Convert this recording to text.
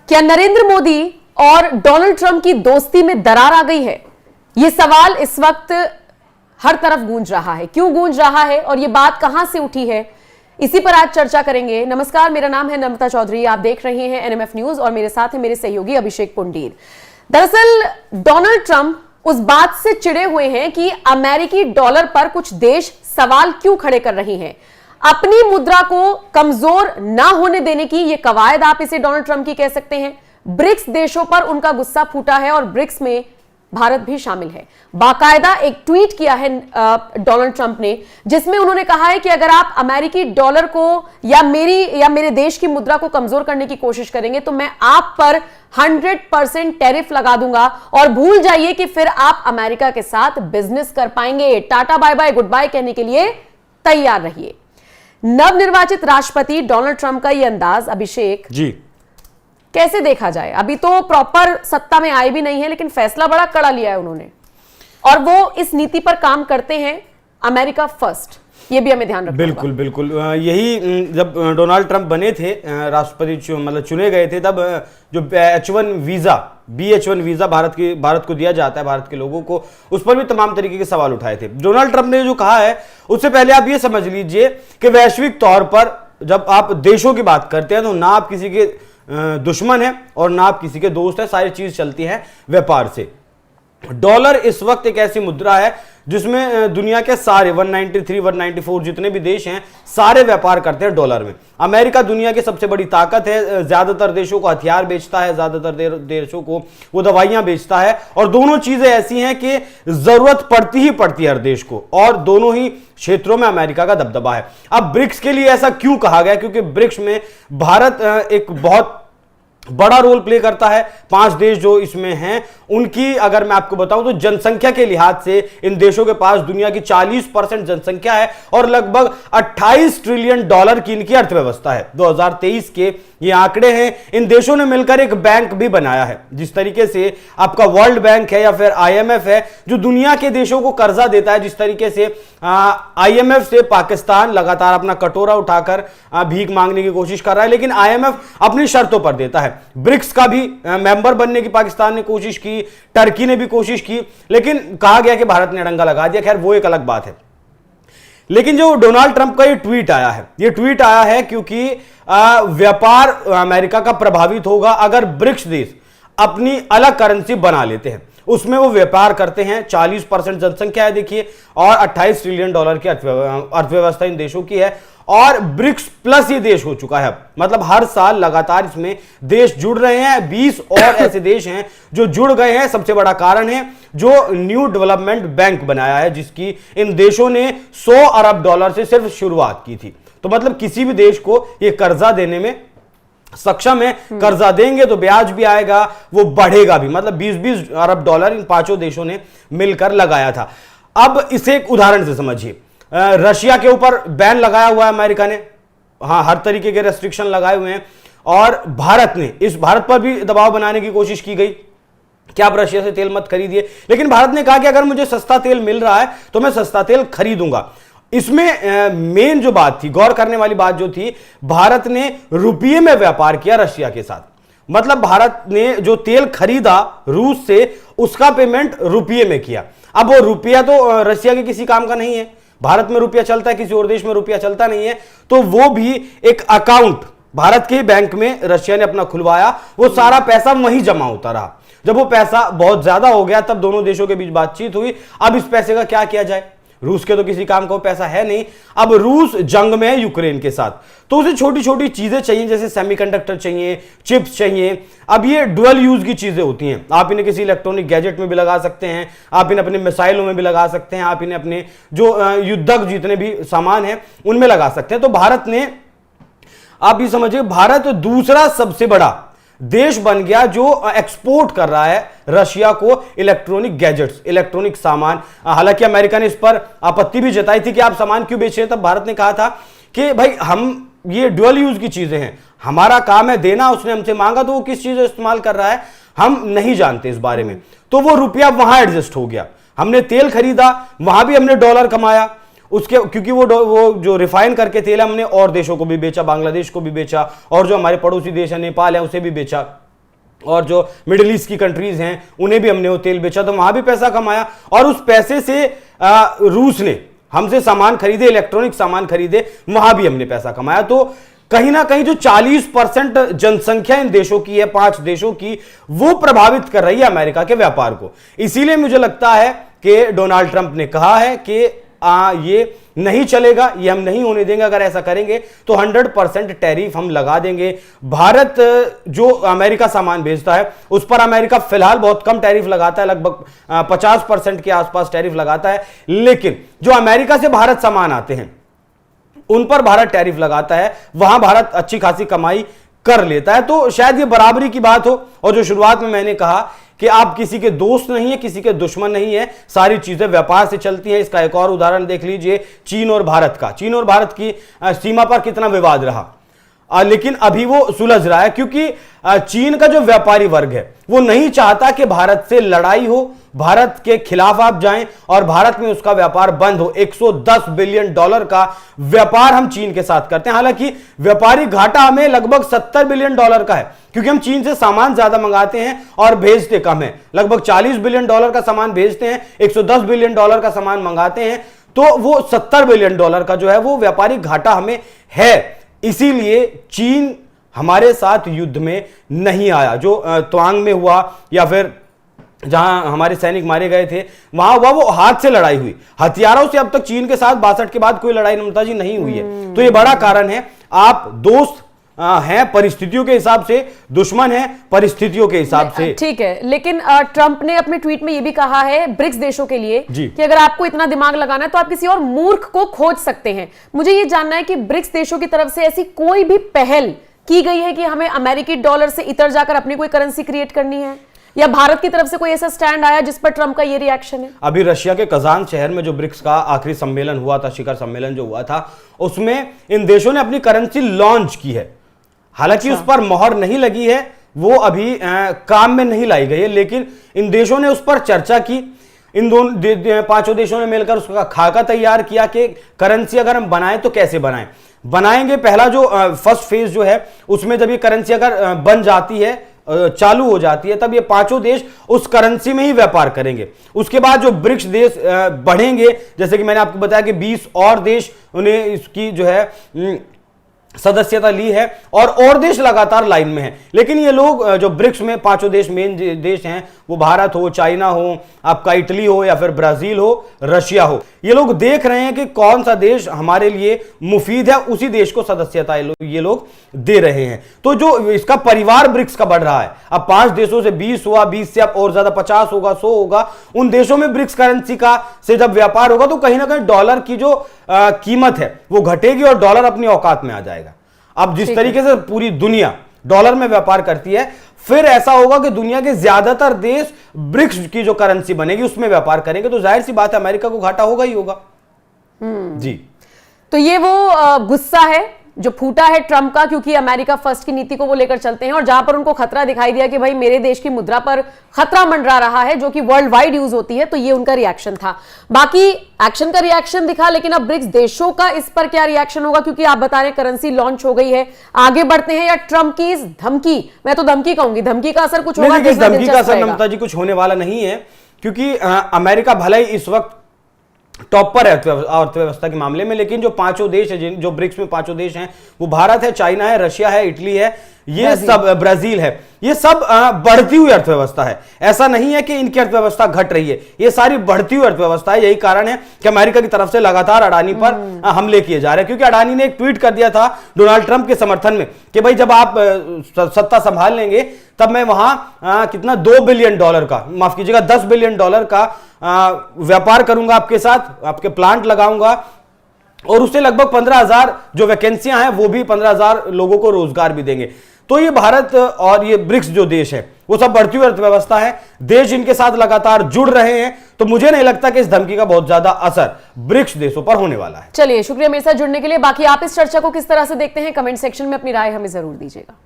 क्या नरेंद्र मोदी और Donald Trump की दोस्ती में दरार आ गई है? यह सवाल इस वक्त हर तरफ गूंज रहा है। क्यों गूंज रहा है और यह बात कहां से उठी है, इसी पर आज चर्चा करेंगे। नमस्कार, मेरा नाम है नम्रता चौधरी, आप देख रहे हैं एनएमएफ न्यूज और मेरे साथ है मेरे सहयोगी अभिषेक पुंडीर। दरअसल डोनाल्ड ट्रंप उस बात से चिढ़े हुए हैं कि अमेरिकी डॉलर पर कुछ देश सवाल क्यों खड़े कर रहे हैं। अपनी मुद्रा को कमजोर ना होने देने की यह कवायद आप इसे डोनाल्ड ट्रंप की कह सकते हैं। ब्रिक्स देशों पर उनका गुस्सा फूटा है और ब्रिक्स में भारत भी शामिल है। बाकायदा एक ट्वीट किया है डोनाल्ड ट्रंप ने, जिसमें उन्होंने कहा है कि अगर आप अमेरिकी डॉलर को या मेरे देश की मुद्रा को कमजोर करने की कोशिश करेंगे तो मैं आप पर 100% टैरिफ लगा दूंगा और भूल जाइए कि फिर आप अमेरिका के साथ बिजनेस कर पाएंगे। Tata bye bye goodbye कहने के लिए तैयार रहिए। नवनिर्वाचित राष्ट्रपति डोनाल्ड ट्रंप का यह अंदाज, अभिषेक जी, कैसे देखा जाए? अभी तो प्रॉपर सत्ता में आए भी नहीं है, लेकिन फैसला बड़ा कड़ा लिया है उन्होंने और वो इस नीति पर काम करते हैं, अमेरिका फर्स्ट। ये भी हमें ध्यान रखना बिल्कुल होगा। बिल्कुल यही जब डोनाल्ड ट्रंप बने थे राष्ट्रपति, मतलब चुने गए थे, तब जो H1 visa, BH1 visa Bharat को दिया जाता है, भारत के लोगों को, उस पर भी तमाम तरीके के सवाल उठाए थे। डोनाल्ड ट्रंप ने जो कहा है उससे पहले आप ये समझ लीजिए कि वैश्विक तौर पर जब आप देशों की बात करते हैं तो ना आप किसी के दुश्मन है और ना आप किसी के दोस्त है, सारी चीज चलती है व्यापार से। डॉलर इस वक्त एक ऐसी मुद्रा है जिसमें दुनिया के सारे 193, 194 जितने भी देश हैं सारे व्यापार करते हैं डॉलर में। अमेरिका दुनिया की सबसे बड़ी ताकत है, ज्यादातर देशों को हथियार बेचता है, ज्यादातर देशों को वो दवाइयां बेचता है, और दोनों चीजें ऐसी हैं कि जरूरत पड़ती ही पड़ती है हर देश को, और दोनों ही क्षेत्रों में अमेरिका का दबदबा है। अब ब्रिक्स के लिए ऐसा क्यों कहा गया? क्योंकि ब्रिक्स में भारत एक बहुत बड़ा रोल प्ले करता है। 5 देश जो इसमें हैं उनकी अगर मैं आपको बताऊं तो जनसंख्या के लिहाज से इन देशों के पास दुनिया की 40% जनसंख्या है और लगभग 28 ट्रिलियन डॉलर की इनकी अर्थव्यवस्था है। 2023 के ये आंकड़े हैं। इन देशों ने मिलकर एक बैंक भी बनाया है। जिस तरीके से आपका वर्ल्ड बैंक है या फिर IMF है जो दुनिया के देशों को कर्जा देता है, जिस तरीके से IMF से पाकिस्तान लगातार अपना कटोरा उठाकर भीख मांगने की कोशिश कर रहा है, लेकिन IMF अपनी शर्तों पर देता है। ब्रिक्स का भी मेंबर बनने की पाकिस्तान ने कोशिश की, टर्की ने भी कोशिश की, लेकिन कहा गया कि भारत ने अड़ंगा लगा दिया। खैर वो एक अलग बात है। लेकिन जो डोनाल्ड ट्रंप का ये ट्वीट आया है क्योंकि व्यापार अमेरिका का प्रभावित होगा अगर ब्रिक्स देश अपनी अलग करेंसी बना लेते हैं। उसमें वो व्यापार करते हैं, 40% जनसंख्या है देखिए, और 28 ट्रिलियन डॉलर की अर्थव्यवस्था इन देशों की है, और ब्रिक्स प्लस ये देश हो चुका है। मतलब हर साल लगातार इसमें देश जुड़ रहे हैं। 20 और ऐसे देश हैं जो जुड़ गए हैं। सबसे बड़ा कारण है जो न्यू डेवलपमेंट बैंक बनाया है, जिसकी इन देशों ने 100 अरब डॉलर से सिर्फ शुरुआत की थी। तो मतलब किसी भी देश को ये कर्जा देने में सक्षम है। कर्जा देंगे तो ब्याज भी आएगा, वो बढ़ेगा भी। मतलब 20-20 अरब डॉलर इन 5 देशों ने मिलकर लगाया था। अब इसे एक उदाहरण से समझिए। रशिया के ऊपर बैन लगाया हुआ है अमेरिका ने, हाँ, हर तरीके के रेस्ट्रिक्शन लगाए हुए हैं, और भारत पर भी दबाव बनाने की कोशिश की गई कि आप रशिया से तेल मत खरीदिए। लेकिन भारत ने कहा कि अगर मुझे सस्ता तेल मिल रहा है तो मैं सस्ता तेल खरीदूंगा। इसमें मेन जो बात थी, गौर करने वाली बात जो थी, भारत ने रुपये में व्यापार किया रशिया के साथ। मतलब भारत ने जो तेल खरीदा रूस से, उसका पेमेंट रुपये में किया। अब वो रुपया तो रशिया के किसी काम का नहीं है, भारत में रुपया चलता है, किसी और देश में रुपया चलता नहीं है, तो वो भी एक अकाउंट भारत के बैंक में रशिया ने अपना खुलवाया। वो सारा पैसा वहीं जमा होता रहा। जब वो पैसा बहुत ज्यादा हो गया तब दोनों देशों के बीच बातचीत हुई, अब इस पैसे का क्या किया जाए। रूस के तो किसी काम का पैसा है नहीं। अब रूस जंग में है यूक्रेन के साथ, तो उसे छोटी छोटी चीजें चाहिए, जैसे सेमीकंडक्टर चाहिए, चिप्स चाहिए। अब ये डुअल यूज की चीजें होती हैं। आप इन्हें किसी इलेक्ट्रॉनिक गैजेट में भी लगा सकते हैं, आप इन्हें अपने मिसाइलों में भी लगा सकते हैं, आप इन्हें अपने जो युद्धक जितने भी सामान हैं उनमें लगा सकते हैं। तो भारत ने, आप ये समझिए, भारत दूसरा सबसे बड़ा देश बन गया जो एक्सपोर्ट कर रहा है रशिया को इलेक्ट्रॉनिक गैजेट्स, इलेक्ट्रॉनिक सामान। हालांकि अमेरिका ने इस पर आपत्ति भी जताई थी कि आप सामान क्यों बेच रहे हैं। तब भारत ने कहा था कि भाई हम ये डुअल यूज की चीजें हैं, हमारा काम है देना, उसने हमसे मांगा तो वो किस चीज इस्तेमाल कर रहा है हम नहीं जानते इस बारे में। तो वो रुपया वहां एडजस्ट हो गया। हमने तेल खरीदा, वहां भी हमने डॉलर कमाया, उसके क्योंकि वो जो रिफाइन करके तेल हमने और देशों को भी बेचा, बांग्लादेश को भी बेचा, और जो हमारे पड़ोसी देश है नेपाल है उसे भी बेचा। और जो मिडिल ईस्ट की कंट्रीज हैं उन्हें भी हमने वो तेल बेचा, तो वहां भी पैसा कमाया। और उस पैसे से रूस ने हमसे सामान खरीदे, इलेक्ट्रॉनिक सामान खरीदे, वहां भी हमने पैसा कमाया। तो कहीं ना कहीं जो 40% जनसंख्या इन देशों की है, 5 देशों की, वो प्रभावित कर रही है अमेरिका के व्यापार को। इसीलिए मुझे लगता है कि डोनाल्ड ट्रंप ने कहा है कि ये नहीं चलेगा, ये हम नहीं होने देंगे। अगर ऐसा करेंगे तो 100% टैरिफ हम लगा देंगे। भारत जो अमेरिका सामान भेजता है उस पर अमेरिका फिलहाल बहुत कम टैरिफ लगाता है, लगभग 50% के आसपास टैरिफ लगाता है। लेकिन जो अमेरिका से भारत सामान आते हैं उन पर भारत टैरिफ लगाता है, वहां भारत अच्छी खासी कमाई कर लेता है। तो शायद ये बराबरी की बात हो। और जो शुरुआत में मैंने कहा कि आप किसी के दोस्त नहीं है, किसी के दुश्मन नहीं है, सारी चीजें व्यापार से चलती हैं। इसका एक और उदाहरण देख लीजिए चीन और भारत का। चीन और भारत की सीमा पर कितना विवाद रहा, लेकिन अभी वो सुलझ रहा है, क्योंकि चीन का जो व्यापारी वर्ग है वो नहीं चाहता कि भारत से लड़ाई हो, भारत के खिलाफ आप जाएं और भारत में उसका व्यापार बंद हो। $110 बिलियन का व्यापार हम चीन के साथ करते हैं। हालांकि व्यापारी घाटा हमें लगभग $70 बिलियन का है, क्योंकि हम चीन से सामान ज्यादा मंगाते हैं और भेजते कम है। लगभग $40 बिलियन का सामान भेजते हैं, $110 बिलियन का सामान मंगाते हैं, तो वो $70 बिलियन का जो है वो व्यापारी घाटा हमें है। इसीलिए चीन हमारे साथ युद्ध में नहीं आया। जो त्वांग में हुआ या फिर जहां हमारे सैनिक मारे गए थे वहां हुआ, वो हाथ से लड़ाई हुई। हथियारों से अब तक चीन के साथ 62 के बाद कोई लड़ाई नमता जी नहीं हुई है। तो ये बड़ा कारण है। आप दोस्त हैं परिस्थितियों के हिसाब से, दुश्मन है परिस्थितियों के हिसाब से। ठीक है, लेकिन ट्रंप ने अपने ट्वीट में यह भी कहा है ब्रिक्स देशों के लिए कि अगर आपको इतना दिमाग लगाना है तो आप किसी और मूर्ख को खोज सकते हैं। मुझे यह जानना है कि ब्रिक्स देशों की तरफ से ऐसी कोई भी पहल की गई है कि हमें अमेरिकी डॉलर से इतर जाकर अपनी कोई करेंसी क्रिएट करनी है, या भारत की तरफ से कोई ऐसा स्टैंड आया जिस पर ट्रंप का ये रिएक्शन है? अभी रशिया के कजान शहर में जो ब्रिक्स का आखिरी सम्मेलन हुआ था, शिखर सम्मेलन जो हुआ था, उसमें इन देशों ने अपनी करेंसी लॉन्च की है। हालांकि उस पर मोहर नहीं लगी है, वो अभी काम में नहीं लाई गई है, लेकिन इन देशों ने उस पर चर्चा की। इन दोनों 5 देशों ने मिलकर उसका खाका तैयार किया कि करेंसी अगर हम बनाएं तो कैसे बनाएंगे। पहला जो फर्स्ट फेज जो है उसमें जब ये करेंसी अगर बन जाती है, चालू हो जाती है, तब ये 5 देश उस करेंसी में ही व्यापार करेंगे। उसके बाद जो ब्रिक्स देश बढ़ेंगे, जैसे कि मैंने आपको बताया कि 20 और देश उन्हें इसकी जो है सदस्यता ली है, और देश लगातार लाइन में हैं। लेकिन ये लोग जो ब्रिक्स में 5 देश मेन देश हैं, वो भारत हो, चाइना हो, आपका इटली हो, या फिर ब्राजील हो, रशिया हो, ये लोग देख रहे हैं कि कौन सा देश हमारे लिए मुफीद है, उसी देश को सदस्यता ये लोग दे रहे हैं। तो जो इसका परिवार ब्रिक्स का बढ़ रहा है, अब 5 देशों से 20 हुआ, 20 से अब और ज्यादा 50 होगा, 100 होगा। उन देशों में ब्रिक्स करेंसी का से जब व्यापार होगा तो कहीं ना कहीं डॉलर की जो कीमत है वो घटेगी और डॉलर अपनी औकात में आ जाएगा। अब जिस तरीके से पूरी दुनिया डॉलर में व्यापार करती है, फिर ऐसा होगा कि दुनिया के ज्यादातर देश ब्रिक्स की जो करेंसी बनेगी उसमें व्यापार करेंगे, तो जाहिर सी बात है अमेरिका को घाटा होगा ही होगा। जी, तो ये वो गुस्सा है जो फूटा है ट्रंप का, क्योंकि अमेरिका फर्स्ट की नीति को वो लेकर चलते हैं, और जहां पर उनको खतरा दिखाई दिया कि भाई मेरे देश की मुद्रा पर खतरा मंडरा रहा है, जो कि वर्ल्ड वाइड यूज होती है, तो ये उनका रिएक्शन था। बाकी एक्शन का रिएक्शन दिखा, लेकिन अब ब्रिक्स देशों का इस पर क्या रिएक्शन होगा, क्योंकि आप बता रहे करेंसी लॉन्च हो गई है, आगे बढ़ते हैं, या ट्रंप की इस धमकी, मैं तो धमकी कहूंगी, धमकी का असर कुछ होगा? धमकी का असर ममता जी कुछ होने वाला नहीं है, क्योंकि अमेरिका भले ही इस वक्त टॉप पर है अर्थव्यवस्था के मामले में, लेकिन जो 5 देश है, जो ब्रिक्स में 5 देश हैं, वो भारत है, चाइना है, रशिया है, इटली है, ये सब ब्राजील है, ये सब बढ़ती हुई अर्थव्यवस्था है। ऐसा नहीं है कि इनकी अर्थव्यवस्था घट रही है, ये सारी बढ़ती हुई अर्थव्यवस्था है। यही कारण है कि अमेरिका की तरफ से लगातार अडानी पर हमले किए जा रहे हैं, क्योंकि अडानी ने एक ट्वीट कर दिया था डोनाल्ड ट्रंप के समर्थन में कि भाई जब आप सत्ता संभाल लेंगे तब मैं वहां कितना $2 बिलियन का, माफ कीजिएगा $10 बिलियन का व्यापार करूंगा आपके साथ, आपके प्लांट लगाऊंगा, और उससे लगभग 15,000 जो वैकेंसियां हैं वो भी 15,000 लोगों को रोजगार भी देंगे। तो ये भारत और ये ब्रिक्स जो देश है वो सब बढ़ती हुई अर्थव्यवस्था है, देश इनके साथ लगातार जुड़ रहे हैं, तो मुझे नहीं लगता कि इस धमकी का बहुत ज्यादा असर ब्रिक्स देशों पर होने वाला है। चलिए, शुक्रिया मेरे साथ जुड़ने के लिए। बाकी आप इस चर्चा को किस तरह से देखते हैं, कमेंट सेक्शन में अपनी राय हमें जरूर दीजिएगा।